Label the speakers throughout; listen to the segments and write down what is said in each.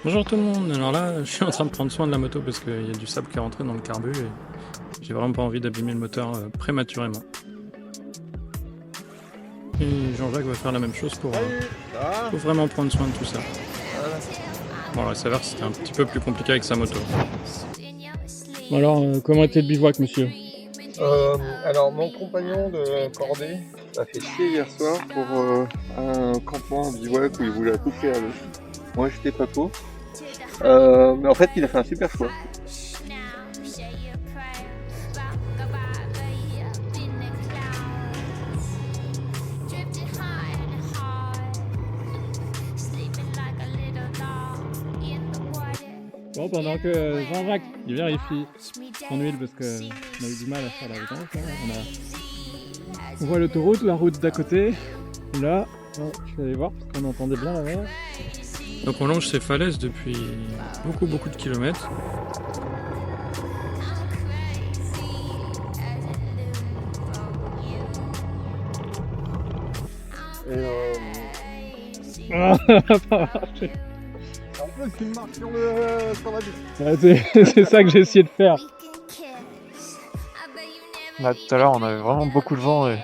Speaker 1: Bonjour tout le monde, alors là je suis en train de prendre soin de la moto parce qu'il y a du sable qui est rentré dans le carbu et j'ai vraiment pas envie d'abîmer le moteur prématurément. Et Jean-Jacques va faire la même chose
Speaker 2: Salut, ça va?
Speaker 1: pour vraiment prendre soin de tout ça.
Speaker 2: Voilà.
Speaker 1: Bon alors il s'avère que c'était un petit peu plus compliqué avec sa moto.
Speaker 3: Bon alors, comment était le bivouac, monsieur?
Speaker 2: Alors, mon compagnon de cordée a fait chier hier soir pour un campement en bivouac où il voulait à tout prix aller. Moi, j'étais pas pour. Mais en fait, il a fait un super choix.
Speaker 3: Bon, pendant que Jean-Jacques il vérifie son huile parce qu'on a eu du mal à faire la vidange, on voit l'autoroute, la route d'à côté. Là, je vais aller voir parce qu'on entendait bien la mer.
Speaker 1: Donc on longe ces falaises depuis beaucoup de kilomètres.
Speaker 2: Et
Speaker 3: Ah, pas marché.
Speaker 2: en plus, il marche sur la vie.
Speaker 3: C'est ça que j'ai essayé de faire.
Speaker 4: Là, tout à l'heure, on avait vraiment beaucoup de vent et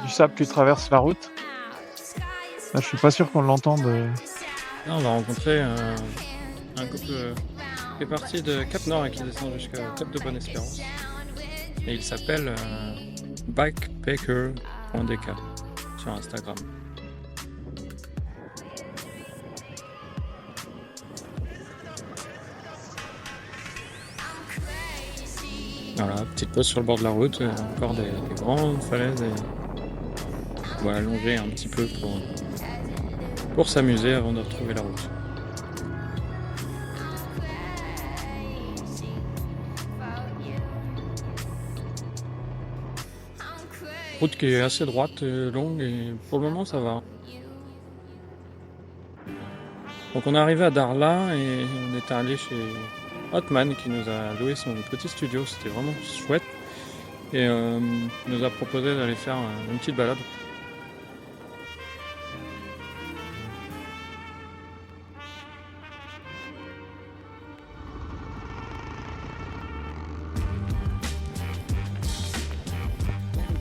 Speaker 4: du sable qui traverse la route. Là, je suis pas sûr qu'on l'entende.
Speaker 1: Là on va rencontrer un couple qui est parti de Cap Nord et qui descend jusqu'à Cap de Bonne-Espérance. Et il s'appelle bikepacker.dk sur Instagram. Voilà, petite pause sur le bord de la route, encore des grandes falaises et on va allonger un petit peu pour s'amuser avant de retrouver la route. Route qui est assez droite et longue et pour le moment ça va. Donc on est arrivé à Darla et on est allé chez Hotman qui nous a loué son petit studio, c'était vraiment chouette et nous a proposé d'aller faire une petite balade.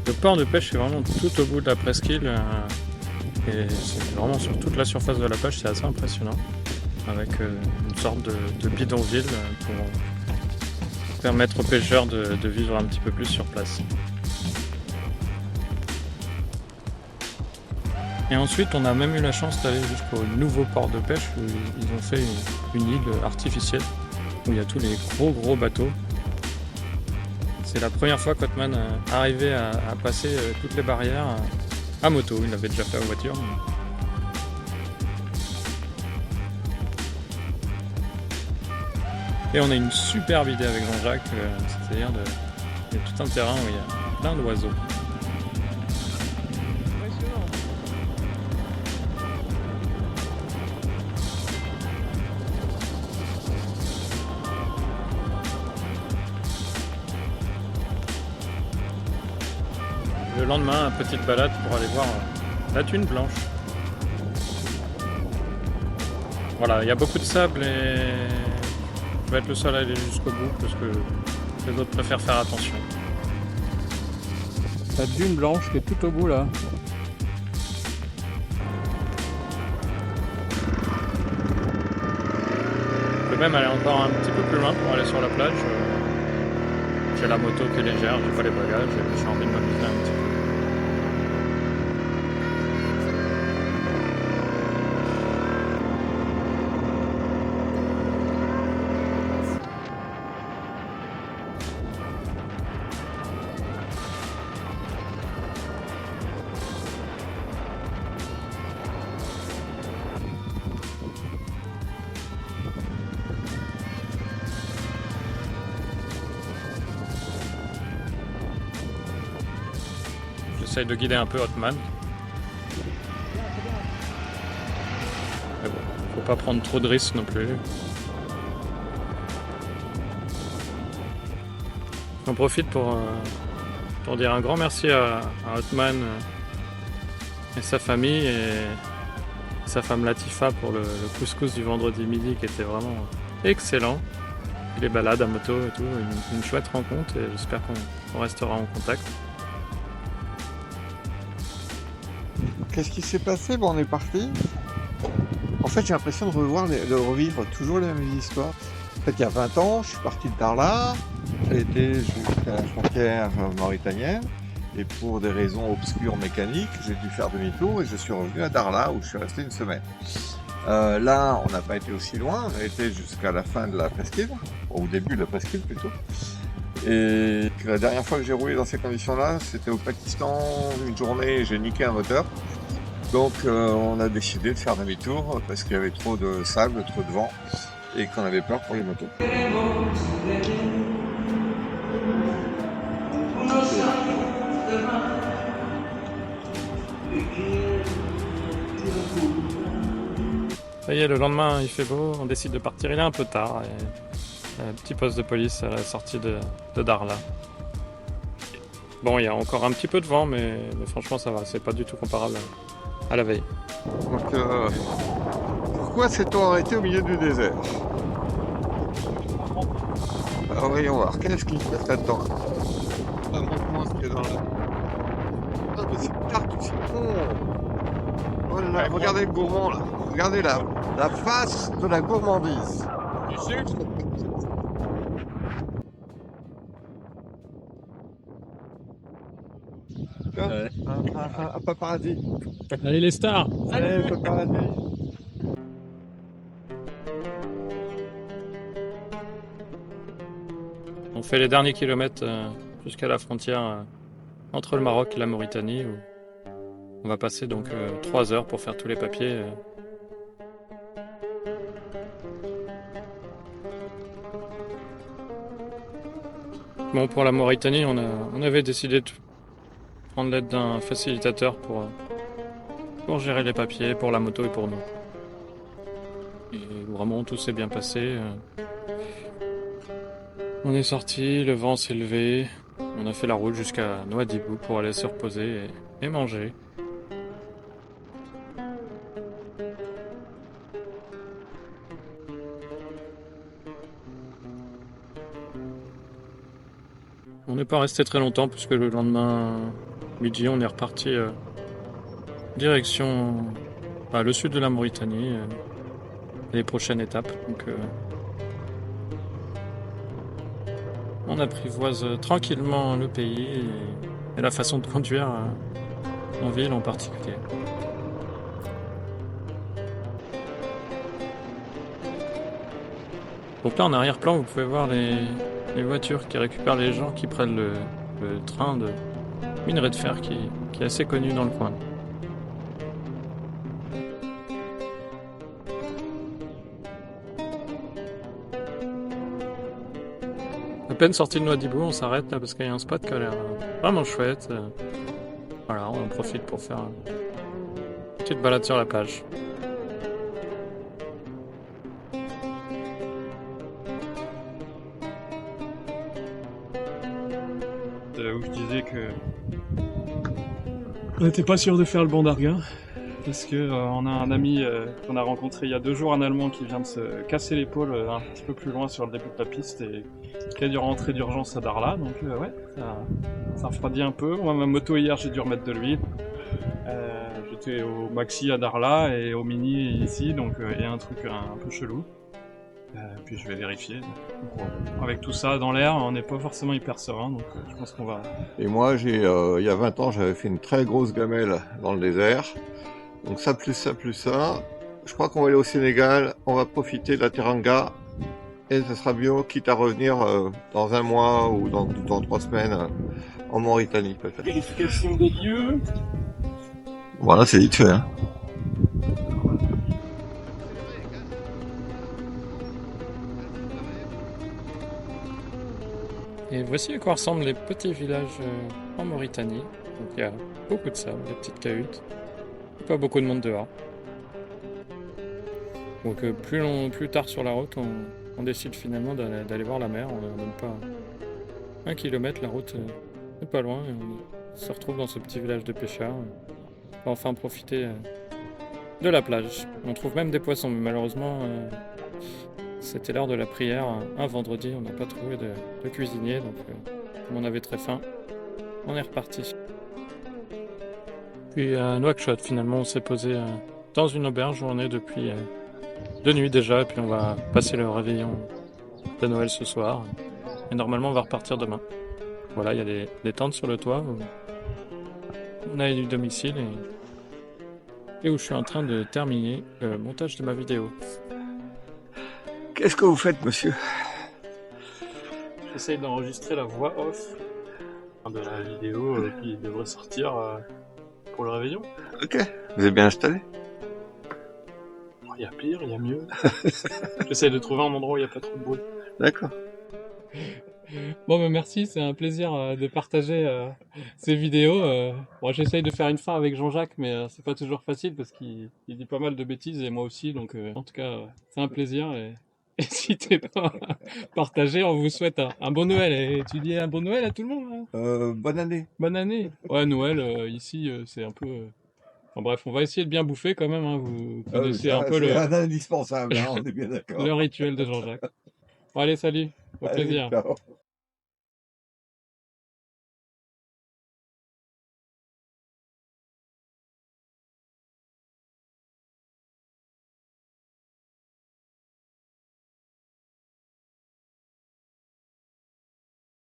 Speaker 1: Le port de pêche est vraiment tout au bout de la presqu'île et c'est vraiment sur toute la surface de la plage, c'est assez impressionnant avec une sorte de bidonville pour permettre aux pêcheurs de vivre un petit peu plus sur place. Et ensuite on a même eu la chance d'aller jusqu'au nouveau port de pêche où ils ont fait une île artificielle où il y a tous les gros bateaux. C'est la première fois qu'Hotman arrivait à passer toutes les barrières à moto, il l'avait déjà fait en voiture. Et on a une superbe idée avec Jean-Jacques, c'est-à-dire il y a tout un terrain où il y a plein d'oiseaux. Le lendemain, petite balade pour aller voir la dune blanche. Voilà, il y a beaucoup de sable et je vais être le seul à aller jusqu'au bout parce que les autres préfèrent faire attention.
Speaker 3: La dune blanche qui est tout au bout là.
Speaker 1: Je peux même aller encore un petit peu plus loin pour aller sur la plage. J'ai la moto qui est légère, j'ai pas les bagages et j'ai envie de m'amuser un petit peu. J'essaye de guider un peu Hotman. Mais bon, faut pas prendre trop de risques non plus. J'en profite pour dire un grand merci à Hotman et sa famille sa femme Latifa pour le couscous du vendredi midi qui était vraiment excellent. Les balades à moto et tout, une chouette rencontre et j'espère qu'on restera en contact.
Speaker 2: Qu'est-ce qui s'est passé? Bon, on est parti. En fait, j'ai l'impression de revivre toujours les mêmes histoires. En fait, il y a 20 ans, je suis parti de Darla. J'ai été jusqu'à la frontière mauritanienne. Et pour des raisons obscures mécaniques, j'ai dû faire demi-tour et je suis revenu à Darla où je suis resté une semaine. Là, on n'a pas été aussi loin, on a été jusqu'à la fin de la presqu'île, au début de la presqu'île plutôt. Et la dernière fois que j'ai roulé dans ces conditions-là, c'était au Pakistan, une journée, et j'ai niqué un moteur. Donc on a décidé de faire demi-tour parce qu'il y avait trop de sable, trop de vent et qu'on avait peur pour les motos.
Speaker 1: Ça y est, le lendemain il fait beau, on décide de partir, il est un peu tard. Et, petit poste de police à la sortie de Darla. Bon, il y a encore un petit peu de vent, mais franchement ça va, c'est pas du tout comparable à la veille.
Speaker 2: Donc pourquoi s'est-on arrêté au milieu du désert? Alors voyons voir, qu'est-ce qui se passe là-dedans? Montre-moi ce qu'il y a dans la... Ah mais c'est tarte au citron! Oh là là, regardez le gourmand là! Regardez la face de la gourmandise! Du sucre?
Speaker 3: Ouais.
Speaker 2: Un paparazzi!
Speaker 3: Allez les stars!
Speaker 2: Allez, paparazzi!
Speaker 1: On fait les derniers kilomètres jusqu'à la frontière entre le Maroc et la Mauritanie où on va passer donc 3 heures pour faire tous les papiers. Bon, pour la Mauritanie, on avait décidé de prendre l'aide d'un facilitateur pour gérer les papiers, pour la moto et pour nous. Et vraiment, tout s'est bien passé. On est sorti, le vent s'est levé, on a fait la route jusqu'à Nouadhibou pour aller se reposer et manger. On n'est pas resté très longtemps puisque le lendemain midi on est reparti direction le sud de la Mauritanie, les prochaines étapes. Donc, on apprivoise tranquillement le pays et la façon de conduire en ville en particulier. Donc là en arrière-plan vous pouvez voir les voitures qui récupèrent les gens qui prennent le train de minerai de fer qui est assez connu dans le coin. À peine sorti de Nouadhibou, on s'arrête là parce qu'il y a un spot qui a l'air vraiment chouette. Voilà, on en profite pour faire une petite balade sur la plage.
Speaker 3: Où je disais que on n'était pas sûr de faire le banc d'Arguin parce que on a un ami qu'on a rencontré il y a 2 jours, un Allemand qui vient de se casser l'épaule un petit peu plus loin sur le début de la piste et qui a dû rentrer d'urgence à Darla, donc ouais, ça refroidit un peu. Moi, ma moto hier, j'ai dû remettre de l'huile. J'étais au maxi à Darla et au mini ici, donc il y a un truc un peu chelou. Puis je vais vérifier. Donc, avec tout ça dans l'air, on n'est pas forcément hyper serein, donc je pense qu'on va...
Speaker 2: Et moi, il y a 20 ans, j'avais fait une très grosse gamelle dans le désert. Donc ça plus ça plus ça. Je crois qu'on va aller au Sénégal, on va profiter de la Teranga. Et ça sera mieux, quitte à revenir dans 1 mois ou dans 3 semaines en Mauritanie peut-être.
Speaker 3: Vérification des lieux.
Speaker 2: Voilà, c'est vite fait. Hein.
Speaker 1: Et voici à quoi ressemblent les petits villages en Mauritanie. Donc il y a beaucoup de sable, des petites cahutes, et pas beaucoup de monde dehors. Donc plus tard sur la route, on décide finalement d'aller voir la mer. On n'a même pas 1 kilomètre, la route n'est pas loin. Et on se retrouve dans ce petit village de pêcheurs. On va enfin profiter de la plage. On trouve même des poissons, mais malheureusement, c'était l'heure de la prière. Un vendredi, on n'a pas trouvé de cuisinier, donc comme on avait très faim, on est reparti. Puis à Nouakchott, finalement, on s'est posé dans une auberge où on est depuis 2 nuits déjà, et puis on va passer le réveillon de Noël ce soir. Et normalement, on va repartir demain. Voilà, il y a des tentes sur le toit où on a du domicile et où je suis en train de terminer le montage de ma vidéo.
Speaker 2: Qu'est-ce que vous faites, monsieur?
Speaker 1: J'essaye d'enregistrer la voix off de la vidéo qui devrait sortir pour le réveillon.
Speaker 2: Ok. Vous êtes bien installé?
Speaker 1: Il y a pire, il y a mieux. J'essaye de trouver un endroit où il n'y a pas trop de bruit.
Speaker 2: D'accord.
Speaker 3: Bon, bah merci, c'est un plaisir de partager ces vidéos. Bon, j'essaye de faire une fin avec Jean-Jacques, mais c'est pas toujours facile parce qu'il dit pas mal de bêtises et moi aussi. Donc, en tout cas, c'est un plaisir. Et n'hésitez pas à partager. On vous souhaite un bon Noël. Et tu dis un bon Noël à tout le monde, hein.
Speaker 2: Bonne année.
Speaker 3: Bonne année. Ouais, Noël, ici, c'est un peu. Enfin, bref, on va essayer de bien bouffer quand même, hein. Vous connaissez un peu
Speaker 2: C'est un indispensable, hein, on est bien d'accord.
Speaker 3: le rituel de Jean-Jacques. Bon, allez, salut. Au
Speaker 2: Allez,
Speaker 3: plaisir.
Speaker 2: ciao.